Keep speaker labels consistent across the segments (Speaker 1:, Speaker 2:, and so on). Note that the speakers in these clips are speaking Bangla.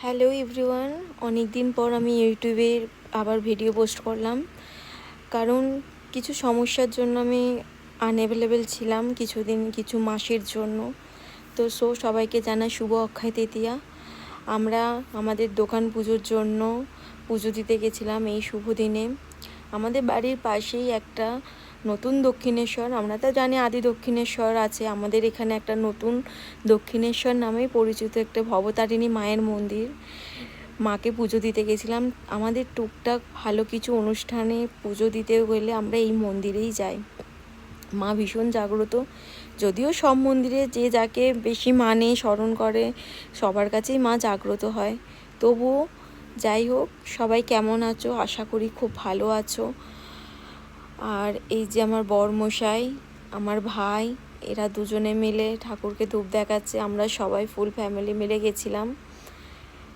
Speaker 1: হ্যালো এভরিওয়ান, অনেক দিন পর আমি ইউটিউবে আবার ভিডিও পোস্ট করলাম। কারণ কিছু সমস্যার জন্য আমি আনঅ্যাভেলেবেল ছিলাম কিছু মাসের জন্য। তো সবাইকে জানাই শুভ অক্ষয় তৃতীয়া। আমরা আমাদের দোকান পুজোর জন্য পুজো দিতে গেছিলাম এই শুভ দিনে। আমাদের বাড়ির পাশেই একটা নতুন দক্ষিণেশ্বর, আমরা তো জানি আদি দক্ষিণেশ্বর আছে, আমাদের এখানে একটা নতুন দক্ষিণেশ্বর নামে পরিচিত একটা ভবতারিণী মায়ের মন্দির। মাকে পুজো দিতে গেছিলাম। আমাদের টুকটাক ভালো কিছু অনুষ্ঠানে পুজো দিতে গেলে আমরা এই মন্দিরেই যাই। মা ভীষণ জাগ্রত, যদিও সব মন্দিরে যে যাকে বেশি মানে স্মরণ করে সবার কাছেই মা জাগ্রত হয়। তবুও যাই হোক, সবাই কেমন আছো? আশা করি খুব ভালো আছো। আর এই যে আমার বরমশাই, আমার ভাই, এরা দুজনে মিলে ঠাকুরকে ধূপ দেখাচ্ছে। আমরা সবাই ফুল ফ্যামিলি মিলে গেছিলাম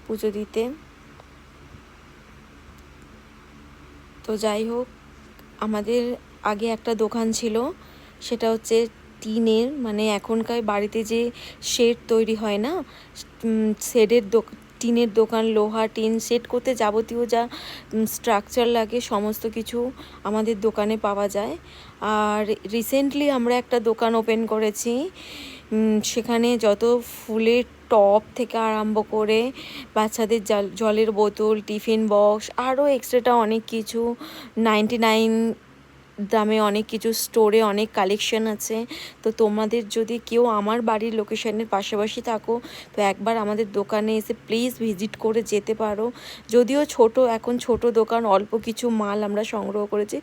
Speaker 1: পুজো দিতে। তো যাই হোক, আমাদের আগে একটা দোকান ছিল, সেটা হচ্ছে টিনের, মানে এখনকার বাড়িতে যে শেড তৈরি হয় না, টিনের দোকান, লোহা টিন সেট করতে যাবতীয় যা স্ট্রাকচার লাগে সমস্ত কিছু আমাদের দোকানে পাওয়া যায়। আর রিসেন্টলি আমরা একটা দোকান ওপেন করেছি, সেখানে যত ফুলের টব থেকে আরম্ভ করে বাচ্চাদের জলের বোতল, টিফিন বক্স, আরও এক্সট্রা অনেক কিছু 99 দামে অনেক কিছু স্টোরে অনেক কালেকশন আছে। তো তোমাদের যদি কেউ আমার বাড়ির লোকেশনের পাশাপাশি থাকো, তো একবার আমাদের দোকানে এসে প্লিজ ভিজিট করে যেতে পারো। যদিও এখন ছোট দোকান, অল্প কিছু মাল আমরা সংগ্রহ করেছি।